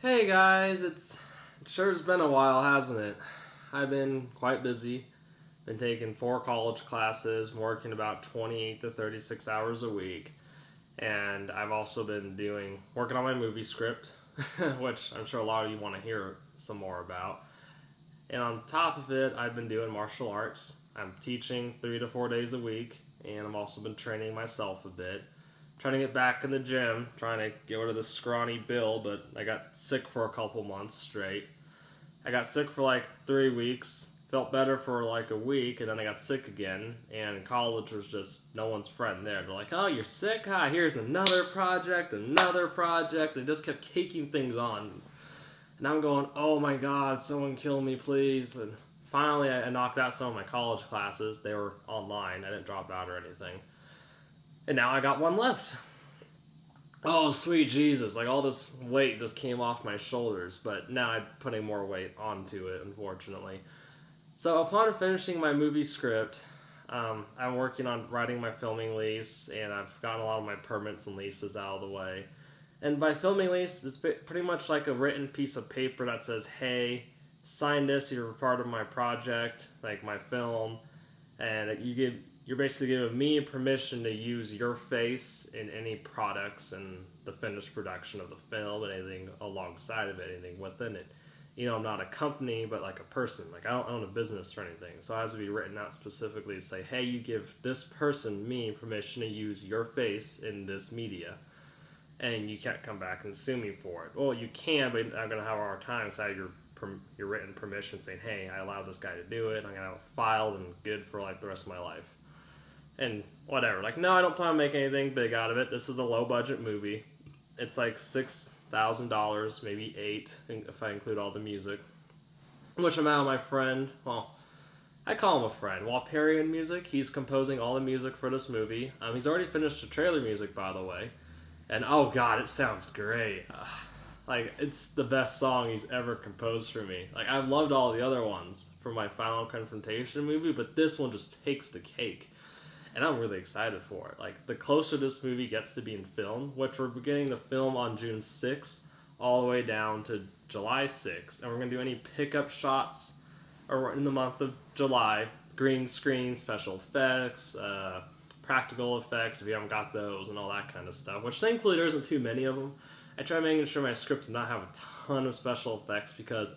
Hey guys, it sure has been a while, hasn't it? I've been quite busy. Been taking 4 college classes, working about 28 to 36 hours a week. And I've also been working on my movie script, which I'm sure a lot of you want to hear some more about. And on top of it, I've been doing martial arts. I'm teaching 3 to 4 days a week, and I've also been training myself a bit. Trying to get back in the gym, trying to get rid of this scrawny build, but I got sick for a couple months straight. I got sick for like 3 weeks, felt better for like a week, and then I got sick again, and college was just no one's friend there. They're like, oh, you're sick? Here's another project. They just kept caking things on. And I'm going, oh my god, someone kill me, please. And finally, I knocked out some of my college classes. They were online. I didn't drop out or anything. And now I got one left. Oh, sweet Jesus. Like, all this weight just came off my shoulders, but now I'm putting more weight onto it, unfortunately. So upon finishing my movie script, I'm working on writing my filming lease, and I've gotten a lot of my permits and leases out of the way. And by filming lease, it's pretty much like a written piece of paper that says, hey, sign this, you're a part of my project, like my film, and you're basically giving me permission to use your face in any products and the finished production of the film and anything alongside of it, anything within it. I'm not a company, but like a person. Like, I don't own a business or anything. So it has to be written out specifically to say, hey, you give this person, me, permission to use your face in this media. And you can't come back and sue me for it. Well, you can, but I'm going to have a hard time because I have your written permission saying, hey, I allowed this guy to do it. I'm going to have it filed and good for like the rest of my life. And whatever. Like, no, I don't plan on making anything big out of it. This is a low-budget movie. It's like $6,000, maybe $8,000 if I include all the music. Which I'm out of my friend. Well, I call him a friend. Walparian Music. He's composing all the music for this movie. He's already finished the trailer music, by the way. And oh god, it sounds great. Like, it's the best song he's ever composed for me. Like, I've loved all the other ones for my Final Confrontation movie, but this one just takes the cake. And I'm really excited for it. Like, the closer this movie gets to being filmed, which we're beginning to film on June 6th, all the way down to July 6th. And we're going to do any pickup shots or in the month of July, green screen, special effects, practical effects if you haven't got those, and all that kind of stuff, which thankfully there isn't too many of them. I try making sure my script does not have a ton of special effects because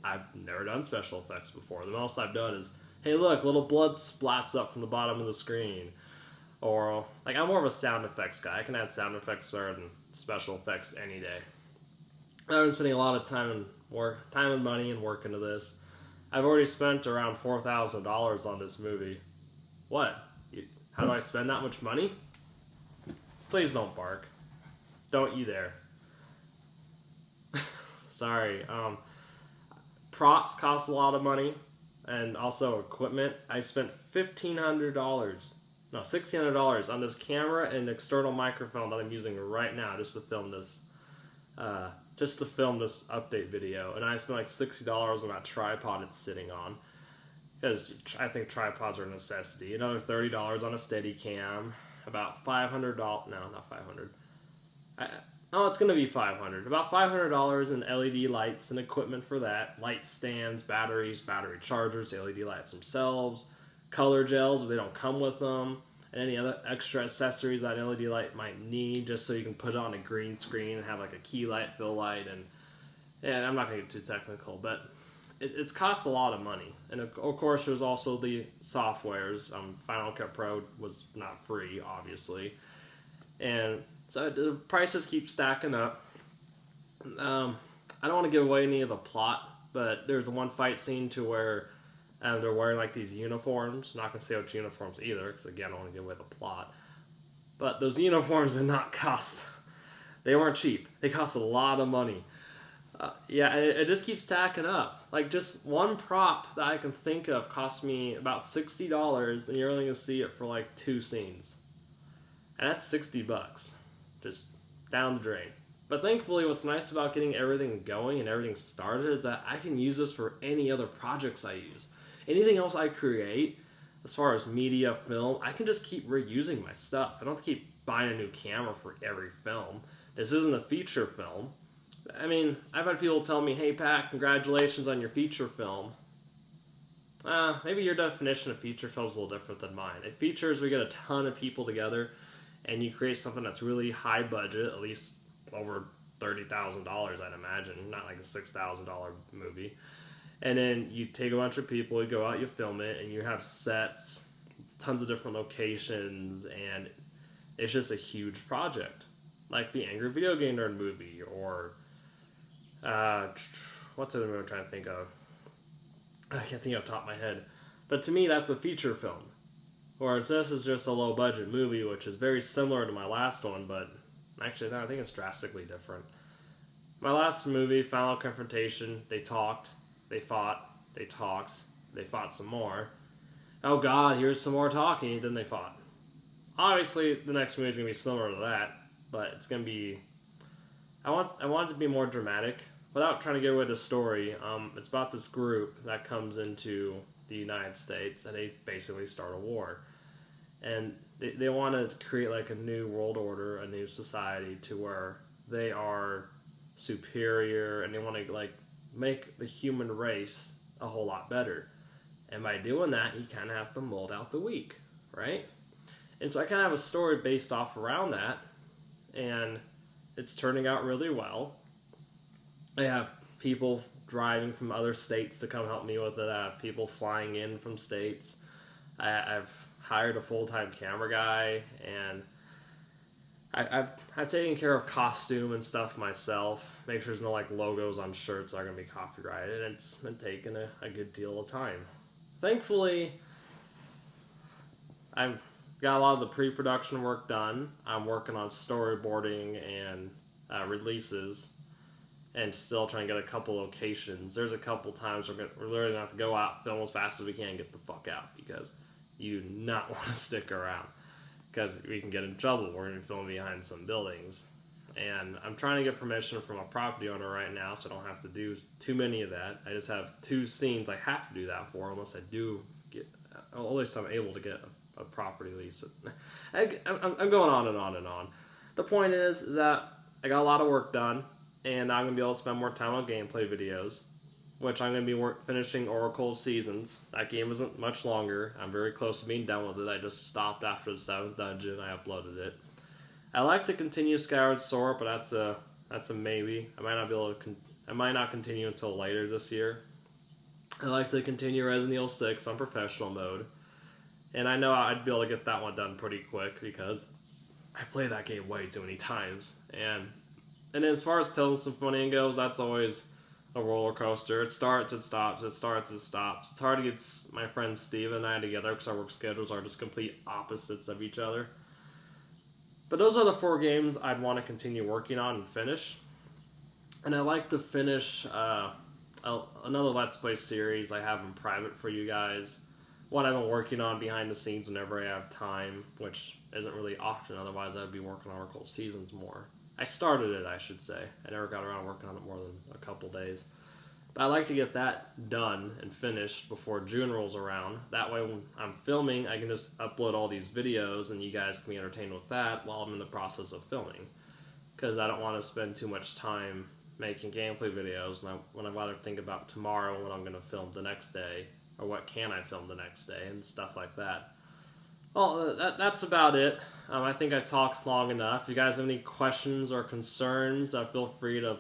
I've never done special effects before. The most I've done is, hey look, little blood splats up from the bottom of the screen. Or, like, I'm more of a sound effects guy. I can add sound effects better than special effects any day. I've been spending a lot of time and money and work into this. I've already spent around $4,000 on this movie. What? How do I spend that much money? Please don't bark. Don't you dare. Sorry. Props cost a lot of money, and also equipment. I spent $1,600 on this camera and external microphone that I'm using right now just to film this update video. And I spent like $60 on that tripod it's sitting on, because I think tripods are a necessity. Another $30 on a Steadicam. About $500. No, not $500. It's going to be $500. About $500 in LED lights and equipment for that. Light stands, batteries, battery chargers, LED lights themselves, color gels if they don't come with them, and any other extra accessories that an LED light might need, just so you can put it on a green screen and have like a key light, fill light, and I'm not going to get too technical, but it's cost a lot of money. And of course, there's also the softwares. Final Cut Pro was not free, obviously. And so the prices keep stacking up. I don't want to give away any of the plot, but there's one fight scene to where they're wearing like these uniforms. I'm not going to say which uniforms either, because again, I don't want to give away the plot. But those uniforms did not cost. They weren't cheap. They cost a lot of money. It just keeps stacking up. Like, just one prop that I can think of cost me about $60, and you're only going to see it for like 2 scenes. And that's $60. Just down the drain. But thankfully, what's nice about getting everything going and everything started is that I can use this for any other projects I use. Anything else I create, as far as media, film, I can just keep reusing my stuff. I don't have to keep buying a new camera for every film. This isn't a feature film. I mean, I've had people tell me, hey Pat, congratulations on your feature film. Maybe your definition of feature film is a little different than mine. A feature is we get a ton of people together and you create something that's really high budget, at least over $30,000, I'd imagine, not like a $6,000 movie. And then you take a bunch of people, you go out, you film it, and you have sets, tons of different locations, and it's just a huge project. Like the Angry Video Game Nerd movie, or what's the other movie I'm trying to think of? I can't think off the top of my head. But to me, that's a feature film. Whereas this is just a low-budget movie, which is very similar to my last one, but actually, I think it's drastically different. My last movie, Final Confrontation, they talked, they fought, they talked, they fought some more. Oh god, here's some more talking, then they fought. Obviously, the next movie is going to be similar to that, but it's going to be... I want it to be more dramatic. Without trying to give away the story, it's about this group that comes into the United States, and they basically start a war. And they want to create like a new world order, a new society to where they are superior, and they want to like make the human race a whole lot better. And by doing that, you kind of have to mold out the weak, right? And so I kind of have a story based off around that, and it's turning out really well. I have people driving from other states to come help me with it. I have people flying in from states. I've hired a full-time camera guy, and I've taken care of costume and stuff myself. Make sure there's no like logos on shirts that are going to be copyrighted, and it's been taking a good deal of time. Thankfully, I've got a lot of the pre-production work done. I'm working on storyboarding and releases, and still trying to get a couple locations. There's a couple times we're literally going to have to go out, film as fast as we can, and get the fuck out, because you do not want to stick around, because we can get in trouble. We're going to be filming behind some buildings. And I'm trying to get permission from a property owner right now, so I don't have to do too many of that. I just have 2 scenes I have to do that for, unless I do get, at least I'm able to get a property lease. I'm going on and on and on. The point is that I got a lot of work done, and I'm going to be able to spend more time on gameplay videos, which I'm going to be finishing Oracle of Seasons. That game isn't much longer. I'm very close to being done with it. I just stopped after the 7th dungeon. I uploaded it. I like to continue Skyward Sword, but that's a maybe. I might not continue until later this year. I like to continue Resident Evil 6 on professional mode, and I know I'd be able to get that one done pretty quick because I played that game way too many times. And as far as Tales of Symphonia goes, that's always a roller coaster. It starts, it stops, it starts, it stops. It's hard to get my friend Steve and I together because our work schedules are just complete opposites of each other. But those are the 4 games I'd want to continue working on and finish. And I'd like to finish another Let's Play series I have in private for you guys. One I've been working on behind the scenes whenever I have time, which isn't really often, otherwise I'd be working on Oracle Seasons more. I started it, I should say. I never got around to working on it more than a couple days. But I'd like to get that done and finished before June rolls around. That way when I'm filming, I can just upload all these videos and you guys can be entertained with that while I'm in the process of filming. Because I don't want to spend too much time making gameplay videos when I'd rather think about tomorrow what I'm going to film the next day, or what can I film the next day, and stuff like that. Well, that's about it. I think I talked long enough. If you guys have any questions or concerns, feel free to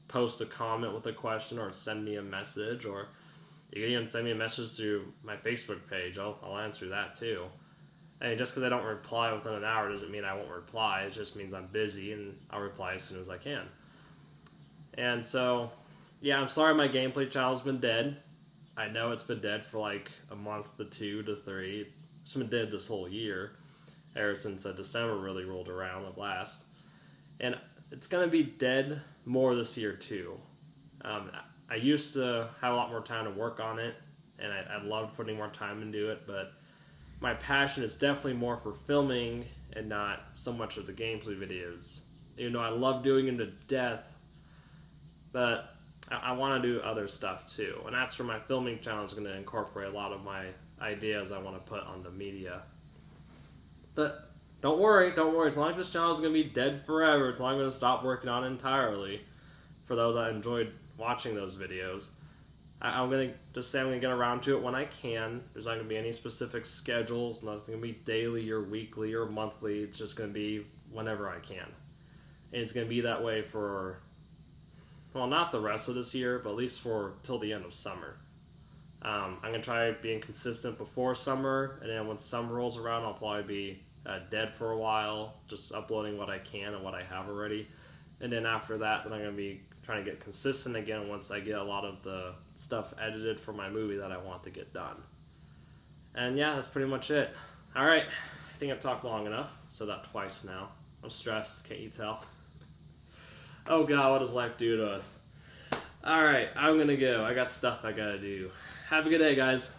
post a comment with a question or send me a message, or you can even send me a message through my Facebook page. I'll answer that too. And just because I don't reply within an hour doesn't mean I won't reply. It just means I'm busy, and I'll reply as soon as I can. And so, yeah, I'm sorry my gameplay channel's been dead. I know it's been dead for like a month to 2 to 3. It's been dead this whole year, ever since December really rolled around at last. And it's going to be dead more this year too. I used to have a lot more time to work on it, and I loved putting more time into it, but my passion is definitely more for filming and not so much of the gameplay videos. Even though I love doing them to death, but I want to do other stuff too. And that's where my filming channel is going to incorporate a lot of my ideas I want to put on the media. But don't worry. As long as this channel is going to be dead forever, it's not going to stop working on it entirely. for those that enjoyed watching those videos. I'm going to just say I'm going to get around to it when I can. There's not going to be any specific schedules. It's going to be daily or weekly or monthly. It's just going to be whenever I can. And it's going to be that way for, well, not the rest of this year, but at least for till the end of summer. I'm going to try being consistent before summer, and then when summer rolls around, I'll probably be dead for a while, just uploading what I can and what I have already. And then after that, then I'm going to be trying to get consistent again once I get a lot of the stuff edited for my movie that I want to get done. And yeah, that's pretty much it. All right, I think I've talked long enough. Said that twice now. I'm stressed, can't you tell? Oh God, what does life do to us? All right, I'm going to go. I got stuff I got to do. Have a good day, guys.